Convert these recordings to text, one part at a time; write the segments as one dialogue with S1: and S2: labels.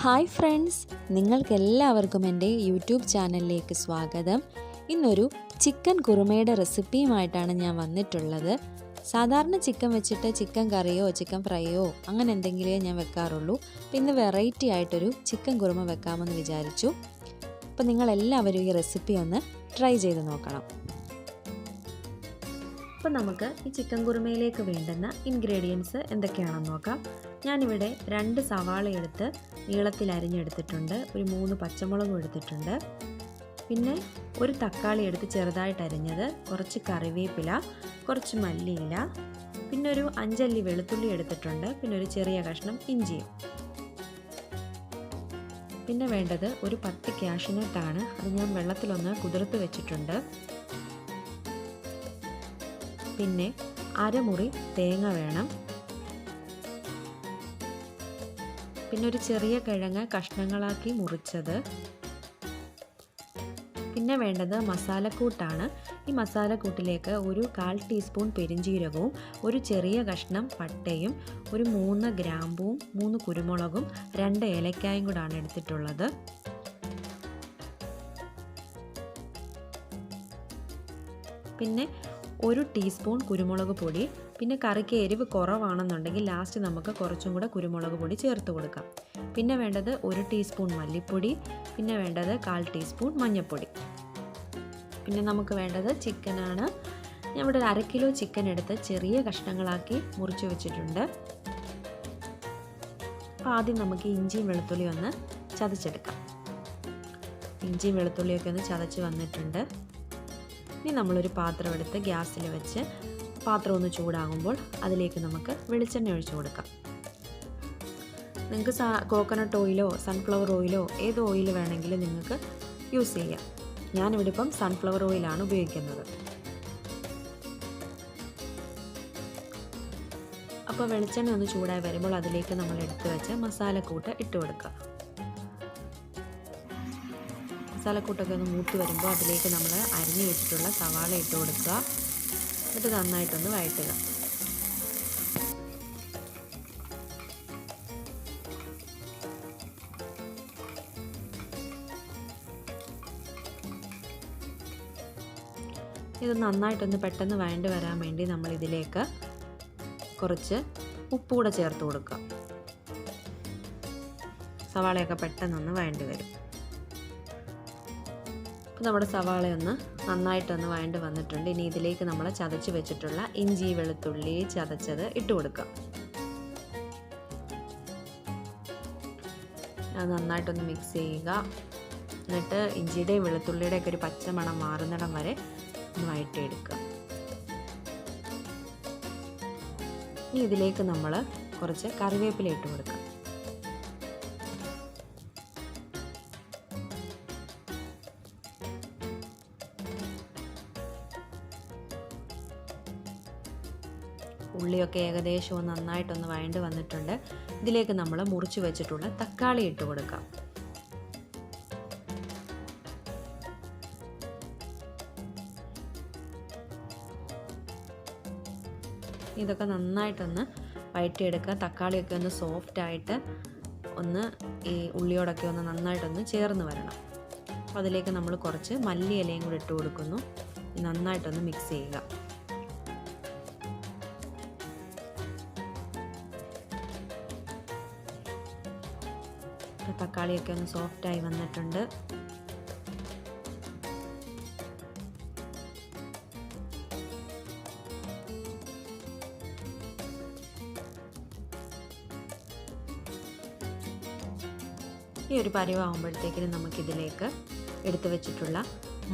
S1: Hi friends, നിങ്ങൾക്കെല്ലാവർക്കും എൻ്റെ YouTube ചാനലിലേക്ക് സ്വാഗതം. ഇന്നൊരു ചിക്കൻ കുറുമയുടെ റെസിപ്പിയുമായിട്ടാണ് ഞാൻ വന്നിട്ടുള്ളത്. സാധാരണ ചിക്കൻ വെച്ചിട്ട് ചിക്കൻ കറിയോ ചിക്കൻ ഫ്രൈയോ അങ്ങനെ എന്തെങ്കിലുമേ ഞാൻ വെക്കാറുള്ളൂ. അപ്പോൾ ഇന്ന് വെറൈറ്റി ആയിട്ടൊരു ചിക്കൻ കുറുമ വെക്കാമെന്ന് വിചാരിച്ചു. അപ്പോൾ നിങ്ങളെല്ലാവരും ഈ റെസിപ്പി ഒന്ന് ട്രൈ ചെയ്ത് നോക്കണം. അപ്പോൾ നമുക്ക് ഈ ചിക്കൻ കുറുമയിലേക്ക് വേണ്ടുന്ന ഇൻഗ്രീഡിയൻസ് എന്തൊക്കെയാണെന്ന് നോക്കാം. ഞാനിവിടെ 2 സവാള എടുത്ത് നീളത്തിൽ അരിഞ്ഞെടുത്തിട്ടുണ്ട്. ഒരു 3 പച്ചമുളകും എടുത്തിട്ടുണ്ട്. പിന്നെ ഒരു തക്കാളി എടുത്ത് ചെറുതായിട്ട് അരിഞ്ഞത്, കുറച്ച് കറിവേപ്പില, കുറച്ച് മല്ലിയില, പിന്നെ ഒരു 5 അല്ലി വെളുത്തുള്ളി എടുത്തിട്ടുണ്ട്. പിന്നെ ഒരു ചെറിയ കഷ്ണം ഇഞ്ചിയും. പിന്നെ വേണ്ടത് ഒരു 10 കാഷ്യൂനട്ടാണ്. അത് ഞാൻ വെള്ളത്തിലൊന്ന് കുതിർത്ത് വെച്ചിട്ടുണ്ട്. പിന്നെ അരമുറി തേങ്ങ വേണം. പിന്നെ ഒരു ചെറിയ കിഴങ്ങ് കഷ്ണങ്ങളാക്കി മുറിച്ചത്. പിന്നെ വേണ്ടത് മസാലക്കൂട്ടാണ്. ഈ മസാലക്കൂട്ടിലേക്ക് ഒരു 1/4 ടീസ്പൂൺ പെരിഞ്ജീരകവും, ഒരു ചെറിയ കഷ്ണം പട്ടയും, ഒരു 3 ഗ്രാമ്പുവും, 3 കുരുമുളകും, 2 ഏലക്കായും കൂടാണ് എടുത്തിട്ടുള്ളത്. പിന്നെ 1 ടീസ്പൂൺ കുരുമുളക് പൊടി. പിന്നെ കറിക്ക് എരിവ് കുറവാണെന്നുണ്ടെങ്കിൽ ലാസ്റ്റ് നമുക്ക് കുറച്ചും കൂടെ കുരുമുളക് പൊടി ചേർത്ത് കൊടുക്കാം. പിന്നെ വേണ്ടത് 1 ടീസ്പൂൺ മല്ലിപ്പൊടി. പിന്നെ വേണ്ടത് 1/4 ടീസ്പൂൺ മഞ്ഞൾപ്പൊടി. പിന്നെ നമുക്ക് വേണ്ടത് ചിക്കനാണ്. ഞാൻ ഇവിടെ 1/2 കിലോ ചിക്കൻ എടുത്ത് ചെറിയ കഷ്ണങ്ങളാക്കി മുറിച്ച് വെച്ചിട്ടുണ്ട്. അപ്പോൾ ആദ്യം നമുക്ക് ഇഞ്ചിയും വെളുത്തുള്ളി ഒന്ന് ചതച്ചെടുക്കാം. ഇഞ്ചിയും വെളുത്തുള്ളിയൊക്കെ ഒന്ന് ചതച്ച് വന്നിട്ടുണ്ട്. ഇനി നമ്മളൊരു പാത്രം എടുത്ത് ഗ്യാസിൽ വെച്ച് പാത്രം ഒന്ന് ചൂടാകുമ്പോൾ അതിലേക്ക് നമുക്ക് വെളിച്ചെണ്ണ ഒഴിച്ചു കൊടുക്കാം. നിങ്ങൾക്ക് കോക്കനട്ട് ഓയിലോ സൺഫ്ലവർ ഓയിലോ ഏത് ഓയിൽ വേണമെങ്കിലും നിങ്ങൾക്ക് യൂസ് ചെയ്യാം. ഞാനിവിടെ ഇപ്പം സൺഫ്ലവർ ഓയിലാണ് ഉപയോഗിക്കുന്നത്. അപ്പോൾ വെളിച്ചെണ്ണ ഒന്ന് ചൂടായി വരുമ്പോൾ അതിലേക്ക് നമ്മൾ എടുത്ത് വെച്ച് മസാലക്കൂട്ട് ഇട്ട് കൊടുക്കുക. മസാലക്കൂട്ടൊക്കെ ഒന്ന് മൂത്ത് വരുമ്പോൾ അതിലേക്ക് നമ്മൾ അരിഞ്ഞു വെച്ചിട്ടുള്ള സവാള ഇട്ട് കൊടുക്കുക. എന്നിട്ട് നന്നായിട്ടൊന്ന് വഴറ്റുക. ഇത് നന്നായിട്ടൊന്ന് പെട്ടെന്ന് വഴണ്ട് വരാൻ വേണ്ടി നമ്മൾ ഇതിലേക്ക് കുറച്ച് ഉപ്പ് കൂടെ ചേർത്ത് കൊടുക്കുക. സവാളയൊക്കെ പെട്ടെന്നൊന്ന് വഴണ്ട് വരും. നമ്മുടെ സവാളയൊന്ന് നന്നായിട്ടൊന്ന് വഴണ്ട് വന്നിട്ടുണ്ട്. ഇനി ഇതിലേക്ക് നമ്മൾ ചതച്ച് വെച്ചിട്ടുള്ള ഇഞ്ചി വെളുത്തുള്ളി ചതച്ചത് ഇട്ട് കൊടുക്കാം. അത് നന്നായിട്ടൊന്ന് മിക്സ് ചെയ്യുക. എന്നിട്ട് ഇഞ്ചിയുടെയും വെളുത്തുള്ളിയുടെയൊക്കെ ഒരു പച്ചമണം മാറുന്നിടം വരെ ഒന്ന് വഴറ്റിയെടുക്കുക. ഇനി ഇതിലേക്ക് നമ്മൾ കുറച്ച് കറിവേപ്പില ഇട്ട് കൊടുക്കാം. ഉള്ളിയൊക്കെ ഏകദേശം ഒന്ന് നന്നായിട്ടൊന്ന് വഴണ്ട് വന്നിട്ടുണ്ട്. ഇതിലേക്ക് നമ്മൾ മുറിച്ച് വെച്ചിട്ടുള്ള തക്കാളി ഇട്ട് കൊടുക്കാം. ഇതൊക്കെ നന്നായിട്ടൊന്ന് വഴറ്റിയെടുക്കുക. തക്കാളിയൊക്കെ ഒന്ന് സോഫ്റ്റായിട്ട് ഒന്ന് ഈ ഉള്ളിയോടൊക്കെ ഒന്ന് നന്നായിട്ടൊന്ന് ചേർന്ന് വരണം. അപ്പോൾ അതിലേക്ക് നമ്മൾ കുറച്ച് മല്ലിയിലയും കൂടി ഇട്ട് കൊടുക്കുന്നു. നന്നായിട്ടൊന്ന് മിക്സ് ചെയ്യുക. തക്കാളിയൊക്കെ ഒന്ന് സോഫ്റ്റായി വന്നിട്ടുണ്ട്. ഈ ഒരു പരുവാകുമ്പോഴത്തേക്കിനും നമുക്കിതിലേക്ക് എടുത്തു വെച്ചിട്ടുള്ള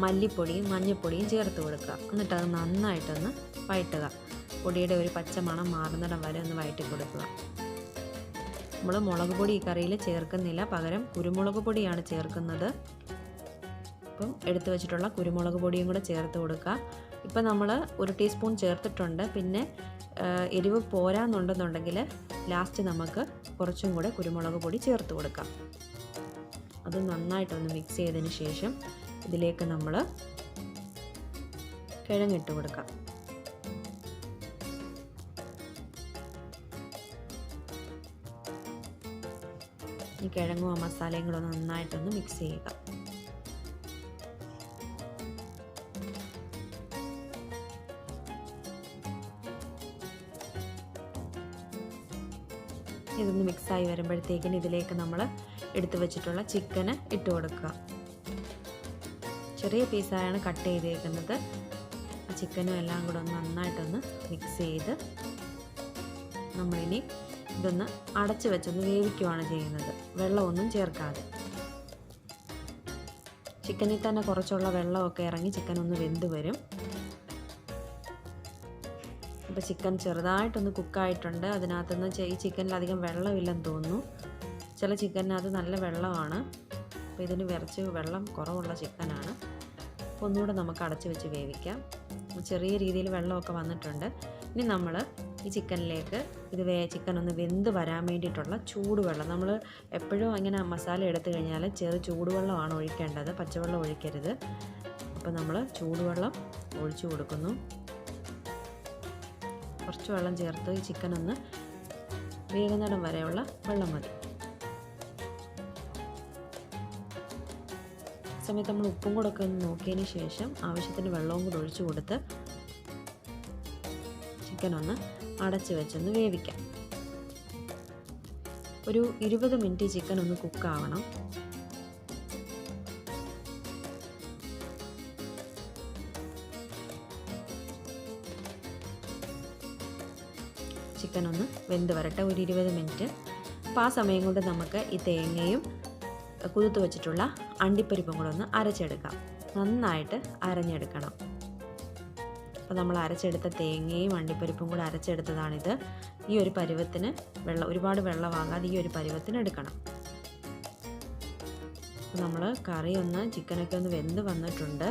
S1: മല്ലിപ്പൊടിയും മഞ്ഞൾപ്പൊടിയും ചേർത്ത് കൊടുക്കുക. എന്നിട്ട് അത് നന്നായിട്ടൊന്ന് വഴറ്റുക. പൊടിയുടെ ഒരു പച്ച മണം മാറുന്നിടം വരെ ഒന്ന് വഴറ്റി കൊടുക്കുക. നമ്മൾ മുളക് പൊടി ഈ കറിയിൽ ചേർക്കുന്നില്ല, പകരം കുരുമുളക് പൊടിയാണ് ചേർക്കുന്നത്. അപ്പം എടുത്തു വെച്ചിട്ടുള്ള കുരുമുളക് പൊടിയും കൂടെ ചേർത്ത് കൊടുക്കുക. ഇപ്പം നമ്മൾ 1 ടീസ്പൂൺ ചേർത്തിട്ടുണ്ട്. പിന്നെ എരിവ് പോരാന്നുണ്ടെന്നുണ്ടെങ്കിൽ ലാസ്റ്റ് നമുക്ക് കുറച്ചും കൂടെ കുരുമുളക് പൊടി ചേർത്ത് കൊടുക്കാം. അത് നന്നായിട്ടൊന്ന് മിക്സ് ചെയ്തതിന് ശേഷം ഇതിലേക്ക് നമ്മൾ കിഴങ്ങിട്ട് കൊടുക്കാം. ഈ കിഴങ്ങും ആ മസാലയും കൂടെ നന്നായിട്ടൊന്ന് മിക്സ് ചെയ്യുക. ഇതൊന്ന് മിക്സായി വരുമ്പോഴത്തേക്കിന് ഇതിലേക്ക് നമ്മൾ എടുത്തു വെച്ചിട്ടുള്ള ചിക്കന് ഇട്ട് കൊടുക്കുക. ചെറിയ പീസായാണ് കട്ട് ചെയ്തേക്കുന്നത്. ആ ചിക്കനും എല്ലാം കൂടെ ഒന്ന് നന്നായിട്ടൊന്ന് മിക്സ് ചെയ്ത് നമ്മളിനി ഇതൊന്ന് അടച്ചു വെച്ചൊന്ന് വേവിക്കുകയാണ് ചെയ്യുന്നത്, വെള്ളമൊന്നും ചേർക്കാതെ. ചിക്കനിൽ തന്നെ കുറച്ചുള്ള വെള്ളമൊക്കെ ഇറങ്ങി ചിക്കൻ ഒന്ന് വെന്ത് വരും. അപ്പോൾ ചിക്കൻ ചെറുതായിട്ടൊന്ന് കുക്കായിട്ടുണ്ട്. അതിനകത്തുനിന്ന് ഈ ചിക്കനിലധികം വെള്ളമില്ലെന്ന് തോന്നുന്നു. ചില ചിക്കനകത്ത് നല്ല വെള്ളമാണ്. അപ്പോൾ ഇതിന് കുറച്ച് വെള്ളം കുറവുള്ള ചിക്കനാണ്. അപ്പോൾ ഒന്നുകൂടെ നമുക്ക് അടച്ചു വെച്ച് വേവിക്കാം. ചെറിയ രീതിയിൽ വെള്ളമൊക്കെ വന്നിട്ടുണ്ട്. ഇനി നമ്മൾ ഈ ചിക്കനിലേക്ക് ചിക്കൻ ഒന്ന് വെന്ത് വരാൻ വേണ്ടിയിട്ടുള്ള ചൂടുവെള്ളം, നമ്മൾ എപ്പോഴും ഇങ്ങനെ മസാല എടുത്തു കഴിഞ്ഞാൽ ചൂടുവെള്ളമാണ് ഒഴിക്കേണ്ടത്, പച്ചവെള്ളം ഒഴിക്കരുത്. അപ്പോൾ നമ്മൾ ചൂടുവെള്ളം ഒഴിച്ചു കൊടുക്കുന്നു. കുറച്ച് വെള്ളം ചേർത്ത് ഈ ചിക്കൻ ഒന്ന് വേകുന്നിടം വരെയുള്ള വെള്ളം മതി. സമയത്ത് നമ്മൾ ഉപ്പും കൂടെ ഒക്കെ ഒന്ന് നോക്കിയതിന് ശേഷം ആവശ്യത്തിന് വെള്ളവും കൂടെ ഒഴിച്ചു കൊടുത്ത് ചിക്കൻ ഒന്ന് അടച്ച് വെച്ചൊന്ന് വേവിക്കാം. ഒരു 20 മിനിറ്റ് ചിക്കൻ ഒന്ന് കുക്കാവണം. ചിക്കൻ ഒന്ന് വെന്ത് വരട്ടെ, ഒരു 20 മിനിറ്റ്. അപ്പോൾ ആ സമയം കൊണ്ട് നമുക്ക് ഈ തേങ്ങയും കുതിർത്ത് വെച്ചിട്ടുള്ള അണ്ടിപ്പരിപ്പും കൂടെ ഒന്ന് അരച്ചെടുക്കാം. നന്നായിട്ട് അരഞ്ഞെടുക്കണം. അപ്പോൾ നമ്മൾ അരച്ചെടുത്ത തേങ്ങയും അണ്ടിപ്പരിപ്പും കൂടെ അരച്ചെടുത്തതാണിത്. ഈ ഒരു പരുവത്തിന് ഒരുപാട് വെള്ളമാകാതെ ഈ ഒരു പരുവത്തിന് എടുക്കണം. അപ്പോൾ നമ്മൾ കറി ചിക്കനൊക്കെ ഒന്ന് വെന്ത് വന്നിട്ടുണ്ട്.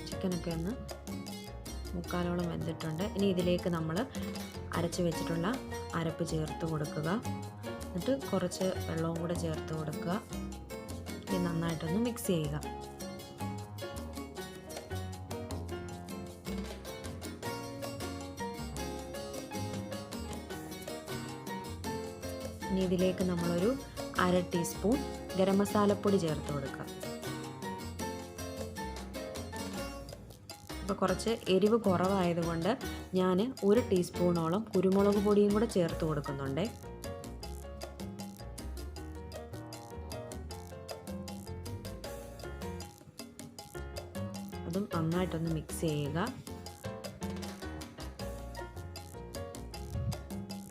S1: ചിക്കനൊക്കെ ഒന്ന് മുക്കാലോളം വെന്തിട്ടുണ്ട്. ഇനി ഇതിലേക്ക് നമ്മൾ അരച്ച് വെച്ചിട്ടുള്ള അരപ്പ് ചേർത്ത് കൊടുക്കുക. എന്നിട്ട് കുറച്ച് വെള്ളവും കൂടെ ചേർത്ത് കൊടുക്കുക. ഇനി നന്നായിട്ടൊന്ന് മിക്സ് ചെയ്യുക. ഇനി ഇതിലേക്ക് നമ്മളൊരു 1/2 ടീസ്പൂൺ ഗരം മസാലപ്പൊടി ചേർത്ത് കൊടുക്കുക. അപ്പോൾ കുറച്ച് എരിവ് കുറവായതുകൊണ്ട് ഞാൻ 1 ടീസ്പൂണോളം കുരുമുളക് പൊടിയും കൂടെ ചേർത്ത് കൊടുക്കുന്നുണ്ട്. അതും നന്നായിട്ടൊന്ന് മിക്സ് ചെയ്യുക.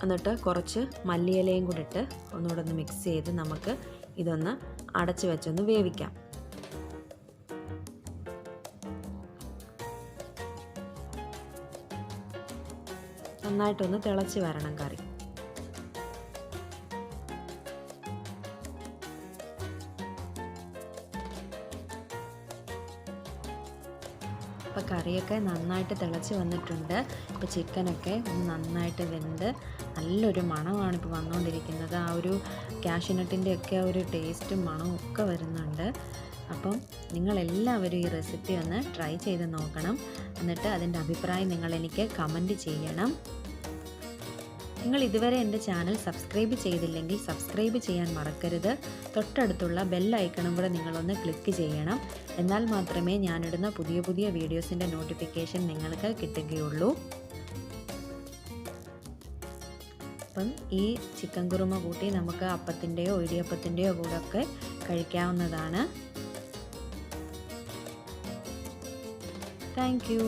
S1: എന്നിട്ട് കുറച്ച് മല്ലിയിലയും കൂടി ഇട്ട് ഒന്നുകൂടെ ഒന്ന് മിക്സ് ചെയ്ത് നമുക്ക് ഇതൊന്ന് അടച്ച് വെച്ചൊന്ന് വേവിക്കാം. നന്നായിട്ടൊന്ന് തിളച്ച് വരണം കറി. അപ്പോൾ കറിയൊക്കെ നന്നായിട്ട് തിളച്ച് വന്നിട്ടുണ്ട്. ഇപ്പോൾ ചിക്കനൊക്കെ നന്നായിട്ട് വെന്ത് നല്ലൊരു മണമാണ് ഇപ്പോൾ വന്നുകൊണ്ടിരിക്കുന്നത്. ആ ഒരു കാഷ്യൂനട്ടിൻ്റെ ഒക്കെ ഒരു ടേസ്റ്റും മണവും ഒക്കെ വരുന്നുണ്ട്. അപ്പം നിങ്ങളെല്ലാവരും ഈ റെസിപ്പി ഒന്ന് ട്രൈ ചെയ്ത് നോക്കണം. എന്നിട്ട് അതിൻ്റെ അഭിപ്രായം നിങ്ങൾ എനിക്ക് കമൻറ്റ് ചെയ്യണം. നിങ്ങൾ ഇതുവരെ എൻ്റെ ചാനൽ സബ്സ്ക്രൈബ് ചെയ്തില്ലെങ്കിൽ സബ്സ്ക്രൈബ് ചെയ്യാൻ മറക്കരുത്. തൊട്ടടുത്തുള്ള ബെൽ ഐക്കണും കൂടെ നിങ്ങളൊന്ന് ക്ലിക്ക് ചെയ്യണം. എന്നാൽ മാത്രമേ ഞാനിടുന്ന പുതിയ പുതിയ വീഡിയോസിൻ്റെ നോട്ടിഫിക്കേഷൻ നിങ്ങൾക്ക് കിട്ടുകയുള്ളൂ. അപ്പം ഈ ചിക്കൻ കുറുമ കൂട്ടി നമുക്ക് അപ്പത്തിൻ്റെയോ ഇടിയപ്പത്തിൻ്റെയോ കൂടെ ഒക്കെ കഴിക്കാവുന്നതാണ്. Thank you.